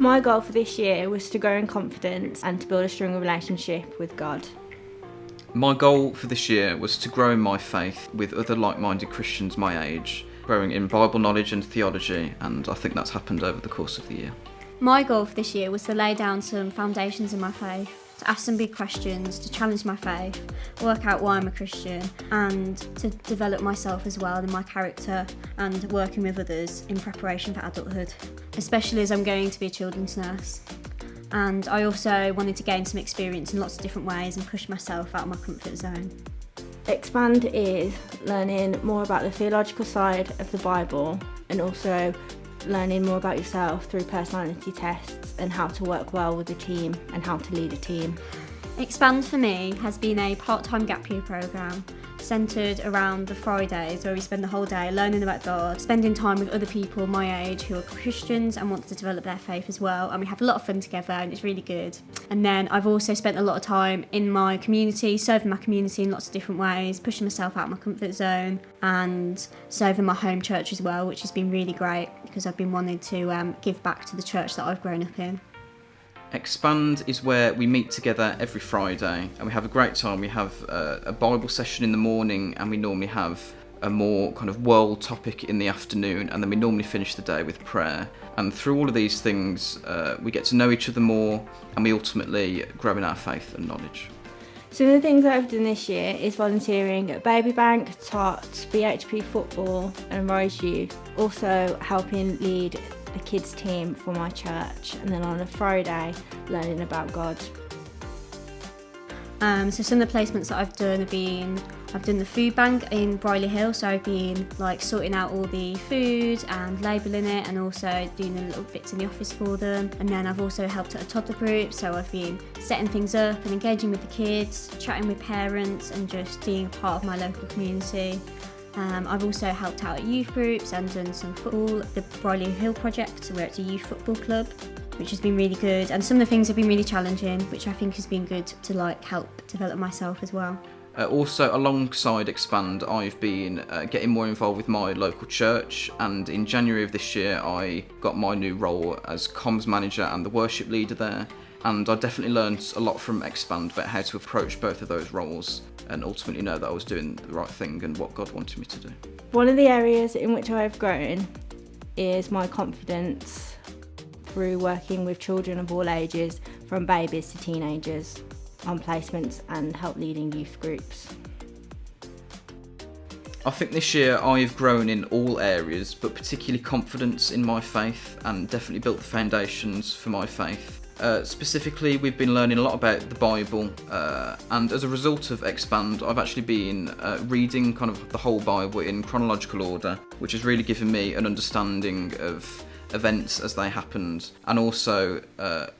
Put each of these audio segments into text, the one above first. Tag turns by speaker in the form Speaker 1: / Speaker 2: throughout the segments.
Speaker 1: My goal for this year was to grow in confidence and to build a stronger relationship with God.
Speaker 2: My goal for this year was to grow in my faith with other like-minded Christians my age, growing in Bible knowledge and theology, and I think that's happened over the course of the year.
Speaker 3: My goal for this year was to lay down some foundations in my faith, to ask some big questions, to challenge my faith, work out why I'm a Christian, and to develop myself as well in my character and working with others in preparation for adulthood, especially as I'm going to be a children's nurse. And I also wanted to gain some experience in lots of different ways and push myself out of my comfort zone.
Speaker 1: Expand is learning more about the theological side of the Bible and also learning more about yourself through personality tests and how to work well with a team and how to lead a team.
Speaker 3: Expand for me has been a part-time gap year programme centred around the Fridays where we spend the whole day learning about God, spending time with other people my age who are Christians and want to develop their faith as well, and we have a lot of fun together and it's really good. And then I've also spent a lot of time in my community, serving my community in lots of different ways, pushing myself out of my comfort zone and serving my home church as well, which has been really great because I've been wanting to give back to the church that I've grown up in.
Speaker 2: Expand is where we meet together every Friday and we have a great time. We have a Bible session in the morning and we normally have a more kind of world topic in the afternoon, and then we normally finish the day with prayer. And through all of these things we get to know each other more and we ultimately grow in our faith and knowledge.
Speaker 1: Some of the things that I've done this year is volunteering at Baby Bank, TOTS, BHP Football and Rise Youth, also helping lead the kids team for my church, and then on a Friday learning about God.
Speaker 3: So some of the placements that I've done the food bank in Brierley Hill, so I've been like sorting out all the food and labelling it and also doing the little bits in the office for them. And then I've also helped at a toddler group, so I've been setting things up and engaging with the kids, chatting with parents and just being a part of my local community. I've also helped out at youth groups and done some football, the Brierley Hill project, where it's a youth football club, which has been really good. And some of the things have been really challenging, which I think has been good to like help develop myself as well.
Speaker 2: Also, alongside Expand, I've been getting more involved with my local church, and in January of this year I got my new role as comms manager and the worship leader there, and I definitely learned a lot from Expand about how to approach both of those roles and ultimately know that I was doing the right thing and what God wanted me to do.
Speaker 1: One of the areas in which I've grown is my confidence through working with children of all ages, from babies to teenagers, on placements and help leading youth groups.
Speaker 2: I think this year I've grown in all areas, but particularly confidence in my faith, and definitely built the foundations for my faith. Specifically, we've been learning a lot about the Bible, and as a result of Expand, I've actually been reading kind of the whole Bible in chronological order, which has really given me an understanding of events as they happened, and also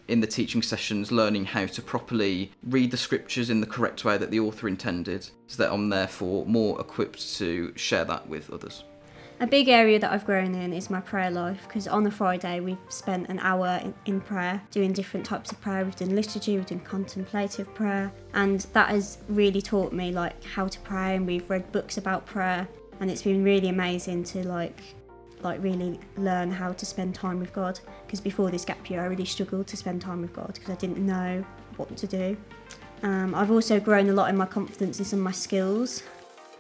Speaker 2: in the teaching sessions learning how to properly read the scriptures in the correct way that the author intended, so that I'm therefore more equipped to share that with others.
Speaker 3: A big area that I've grown in is my prayer life, because on a Friday we've spent an hour in prayer, doing different types of prayer. We've done liturgy, we've done contemplative prayer, and that has really taught me like how to pray, and we've read books about prayer, and it's been really amazing to like really learn how to spend time with God, because before this gap year I really struggled to spend time with God because I didn't know what to do. I've also grown a lot in my confidence in some of my skills,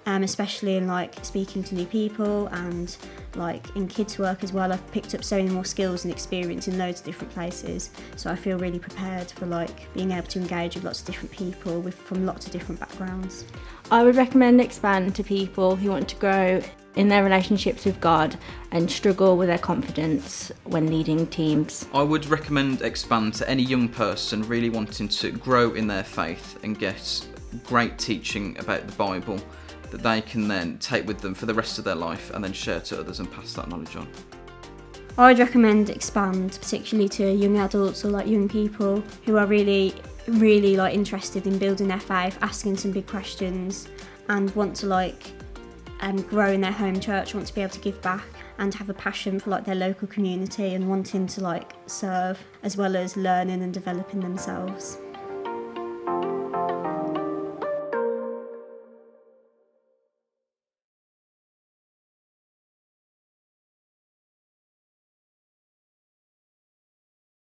Speaker 3: especially in like speaking to new people and like in kids work as well. I've picked up so many more skills and experience in loads of different places, so I feel really prepared for like being able to engage with lots of different people from lots of different backgrounds.
Speaker 1: I would recommend Expand to people who want to grow in their relationships with God and struggle with their confidence when leading teams.
Speaker 2: I would recommend Expand to any young person really wanting to grow in their faith and get great teaching about the Bible that they can then take with them for the rest of their life and then share to others and pass that knowledge on.
Speaker 3: I'd recommend Expand particularly to young adults or like young people who are really like interested in building their faith, asking some big questions, and want to like grow in their home church, want to be able to give back and have a passion for like their local community and wanting to like serve as well as learning and developing themselves.